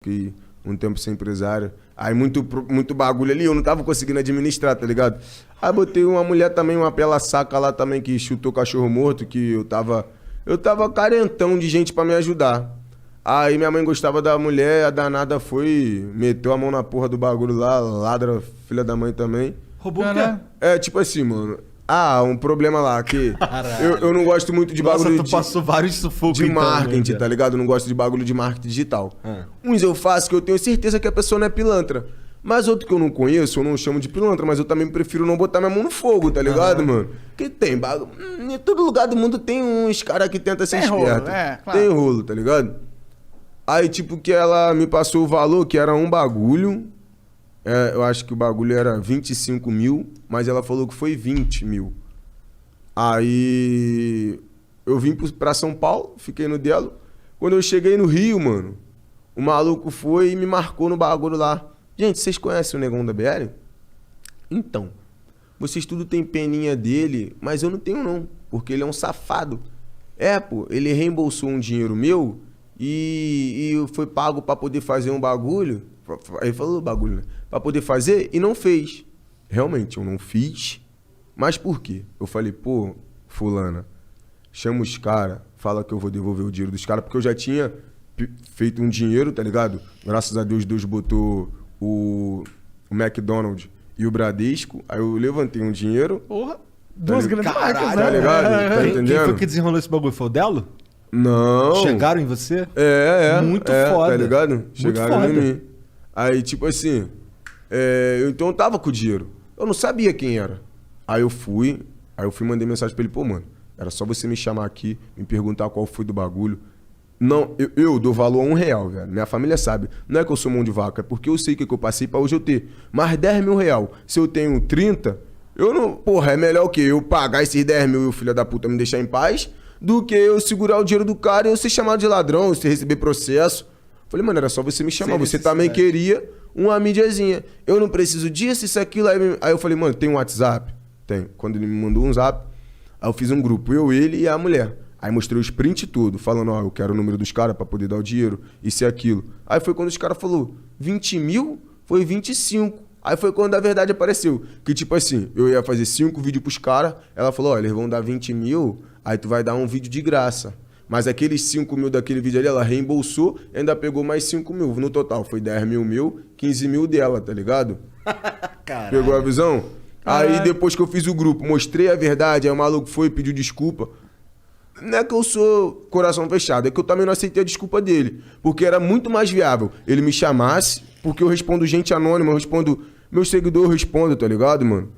Fiquei um tempo sem empresário. Aí muito bagulho ali, eu não tava conseguindo administrar, tá ligado? Aí botei uma mulher também, uma pela saca lá também, que chutou cachorro morto, que eu tava carentão de gente pra me ajudar. Aí minha mãe gostava da mulher, a danada foi, meteu a mão na porra do bagulho lá, ladra, filha da mãe também. Roubou o quê? É, tipo assim, mano. Um problema lá, que eu não gosto muito de bagulho tu passou vários sufocos de então, marketing, né, tá ligado? Eu não gosto de bagulho de marketing digital. Uns eu faço que eu tenho certeza que a pessoa não é pilantra. Mas outro que eu não conheço, eu não chamo de pilantra, mas eu também prefiro não botar minha mão no fogo, tá ligado, mano? Porque tem bagulho. Em todo lugar do mundo tem uns caras que tentam ser esperto. Claro. Tem rolo, tá ligado? Aí, tipo, que ela me passou o valor, que era um bagulho. Eu acho que o bagulho era 25 mil, mas ela falou que foi 20 mil. Aí eu vim pra São Paulo, fiquei no Delo. Quando eu cheguei no Rio, mano, o maluco foi e me marcou no bagulho lá. Gente, vocês conhecem o Negão da BL? Então, vocês tudo tem peninha dele, mas eu não tenho não, porque ele é um safado. Pô, ele reembolsou um dinheiro meu e foi pago pra poder fazer um bagulho. Ele falou bagulho, né? Pra poder fazer e não fez. Realmente, eu não fiz. Mas por quê? Eu falei, pô, fulana, chama os caras, fala que eu vou devolver o dinheiro dos caras, porque eu já tinha feito um dinheiro, tá ligado? Graças a Deus, Deus botou o McDonald's e o Bradesco, aí eu levantei um dinheiro. Porra, duas grandes marcas, né? Tá ligado? Tá entendendo? Quem foi que desenrolou esse bagulho? Foi o Delo? Não. Chegaram em você? Muito foda. Tá ligado? Chegaram foda. em mim. Aí, tipo assim, então eu tava com o dinheiro. Eu não sabia quem era. Aí eu fui mandei mensagem pra ele, pô, mano, era só você me chamar aqui, me perguntar qual foi do bagulho. Não, eu dou valor a R$1, velho. Minha família sabe. Não é que eu sou mão de vaca, é porque eu sei o que eu passei pra hoje eu ter. Mas R$10.000, se eu tenho 30, eu não... Porra, é melhor o quê? Eu pagar esses 10 mil e o filho da puta me deixar em paz, do que eu segurar o dinheiro do cara e eu ser chamado de ladrão, você receber processo. Falei, mano, era só você me chamar. Você também queria uma mídiazinha. Eu não preciso disso, isso, aquilo. Aí eu falei, mano, tem um WhatsApp? Tem. Quando ele me mandou um zap, aí eu fiz um grupo, eu, ele e a mulher. Aí mostrei os print tudo, falando, eu quero o número dos caras pra poder dar o dinheiro, isso e aquilo. Aí foi quando os caras falaram, 20 mil? Foi 25. Aí foi quando a verdade apareceu. Que tipo assim, eu ia fazer 5 vídeos pros caras, ela falou, eles vão dar 20 mil, aí tu vai dar um vídeo de graça. Mas aqueles 5 mil daquele vídeo ali, ela reembolsou e ainda pegou mais 5 mil. No total, foi 10 mil meu, 15 mil dela, tá ligado? Caralho. Pegou a visão? Aí depois que eu fiz o grupo, mostrei a verdade, aí o maluco foi e pediu desculpa. Não é que eu sou coração fechado, é que eu também não aceitei a desculpa dele. Porque era muito mais viável ele me chamasse, porque eu respondo gente anônima, eu respondo meus seguidores, eu respondo, tá ligado, mano?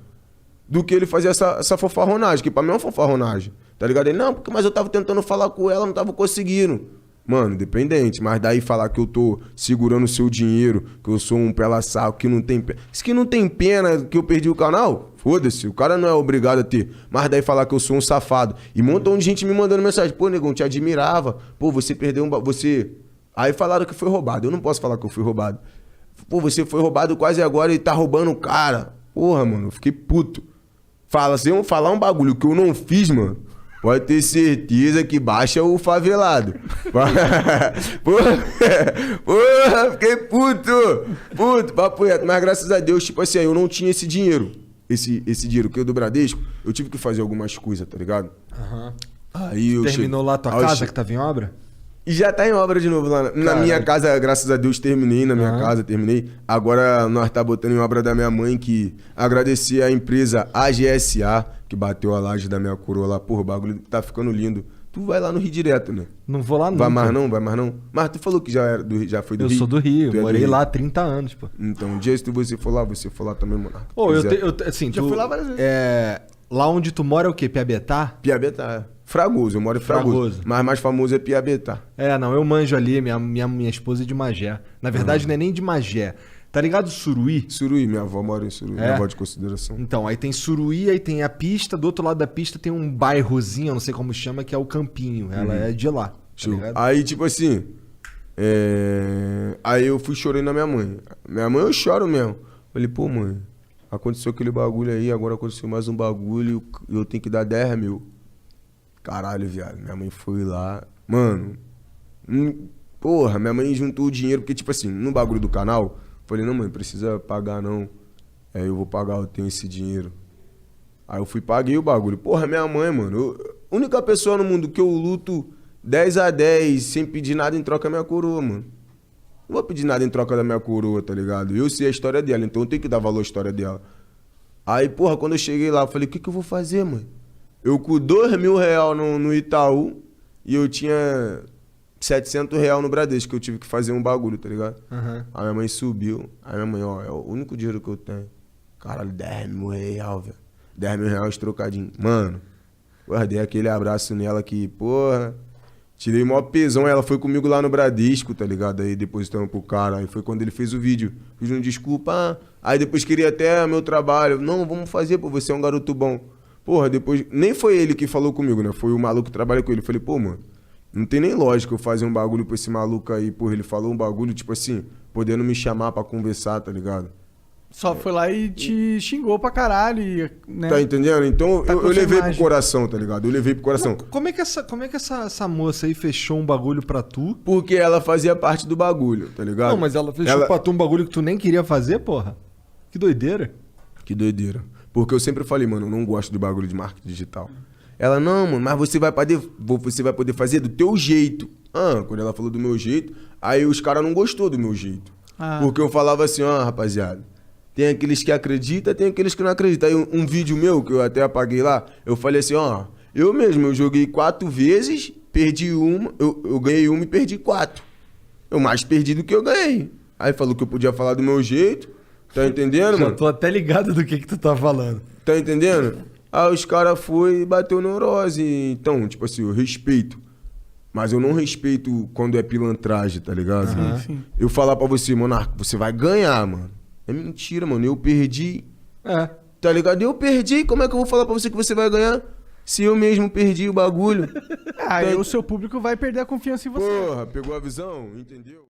Do que ele fazer essa fofarronagem, que pra mim é uma fofarronagem, tá ligado? Ele, não, mas eu tava tentando falar com ela, não tava conseguindo. Mano, independente, mas daí falar que eu tô segurando o seu dinheiro, que eu sou um pela-saco, que não tem pena. Se que não tem pena que eu perdi o canal, foda-se, o cara não é obrigado a ter. Mas daí falar que eu sou um safado. E um montão de gente me mandando mensagem, pô, negão, te admirava, pô, você perdeu você... Aí falaram que foi roubado, eu não posso falar que eu fui roubado. Pô, você foi roubado quase agora e tá roubando o cara. Porra, mano, eu fiquei puto. Se eu falar um bagulho que eu não fiz, mano, pode ter certeza que baixa o favelado. Porra, fiquei puto, papo reto. Mas graças a Deus, tipo assim, eu não tinha esse dinheiro. Esse dinheiro que eu do Bradesco, eu tive que fazer algumas coisas, tá ligado? Aí eu Terminou lá a tua casa que tava em obra? E já tá em obra de novo lá. Na minha casa, graças a Deus, terminei. Na minha casa, terminei. Agora nós tá botando em obra da minha mãe, que agradecer a empresa AGSA, que bateu a laje da minha coroa lá. Porra, o bagulho tá ficando lindo. Tu vai lá no Rio direto, né? Não vou lá não. Vai mais não? Mas tu falou que já foi do Rio? Eu sou do Rio, morei Rio. lá há 30 anos, pô. Então, um dia se você for lá também, mano. Pô, assim, já fui lá várias vezes. Lá onde tu mora é o quê? Piabetá? Piabetá. Fragoso, eu moro em Fragoso. Mas mais famoso é Piabetá. Não, eu manjo ali, minha esposa é de Magé. Na verdade, não é nem de Magé. Tá ligado Suruí? Suruí, minha avó mora em Suruí, minha avó de consideração. Então, aí tem Suruí, aí tem a pista, do outro lado da pista tem um bairrozinho, eu não sei como chama, que é o Campinho. Ela é de lá, tá ligado? Aí, tipo assim, aí eu fui chorando na minha mãe. Minha mãe eu choro mesmo. Falei, pô, mãe, aconteceu aquele bagulho aí, agora aconteceu mais um bagulho e eu tenho que dar 10 mil. Caralho, viado. Minha mãe foi lá. Mano, Porra, minha mãe juntou o dinheiro, porque, tipo assim, no bagulho do canal, falei, não, mãe, precisa pagar não. Aí eu vou pagar, eu tenho esse dinheiro. Aí eu fui, paguei o bagulho. Porra, minha mãe, mano, única pessoa no mundo que eu luto 10-10 sem pedir nada em troca é minha coroa, mano. Não vou pedir nada em troca da minha coroa, tá ligado? Eu sei a história dela, então eu tenho que dar valor à história dela. Aí, porra, quando eu cheguei lá, eu falei, o que eu vou fazer, mãe? Eu com R$2.000 no Itaú e eu tinha R$700 no Bradesco, que eu tive que fazer um bagulho, tá ligado? Uhum. Aí minha mãe subiu, aí minha mãe, ó, é o único dinheiro que eu tenho. Caralho, R$10.000, velho. R$10.000 trocadinho. Mano, guardei aquele abraço nela que, porra, tirei o maior pesão. Ela foi comigo lá no Bradesco, tá ligado? Aí depositamos pro cara. Aí foi quando ele fez o vídeo. Fiz um desculpa. Aí depois queria até meu trabalho. Não, vamos fazer, pô, você é um garoto bom. Porra, depois. Nem foi ele que falou comigo, né? Foi o maluco que trabalha com ele. Eu falei, pô, mano, não tem nem lógica eu fazer um bagulho pra esse maluco aí. Porra, ele falou um bagulho, tipo assim, podendo me chamar pra conversar, tá ligado? Só foi lá e te xingou pra caralho, né? Tá entendendo? Então Tá com eu essa levei imagem. pro coração, tá ligado? Eu levei pro coração. Como é que essa moça aí fechou um bagulho pra tu? Porque ela fazia parte do bagulho, tá ligado? Não, mas ela fechou pra tu um bagulho que tu nem queria fazer, porra? Que doideira. Que doideira. Porque eu sempre falei, mano, eu não gosto de bagulho de marketing digital. Ela, não, mano, mas você vai poder fazer do teu jeito. Ah, quando ela falou do meu jeito, aí os caras não gostou do meu jeito. Ah. Porque eu falava assim, ó, rapaziada, tem aqueles que acreditam, tem aqueles que não acreditam. Aí um vídeo meu, que eu até apaguei lá, eu falei assim, ó, eu joguei 4 vezes, perdi uma, eu ganhei uma e perdi 4. Eu mais perdi do que eu ganhei. Aí falou que eu podia falar do meu jeito, tá entendendo, Já mano? tô até ligado do que tu tá falando. Tá entendendo? Aí os caras foi e bateu neurose. Então, tipo assim, eu respeito. Mas eu não respeito quando é pilantragem, tá ligado? Sim. Eu falar pra você, Monarca, você vai ganhar, mano. É mentira, mano. Eu perdi. É. Tá ligado? Eu perdi. Como é que eu vou falar pra você que você vai ganhar? Se eu mesmo perdi o bagulho. Aí o seu público vai perder a confiança em você. Porra, pegou a visão? Entendeu?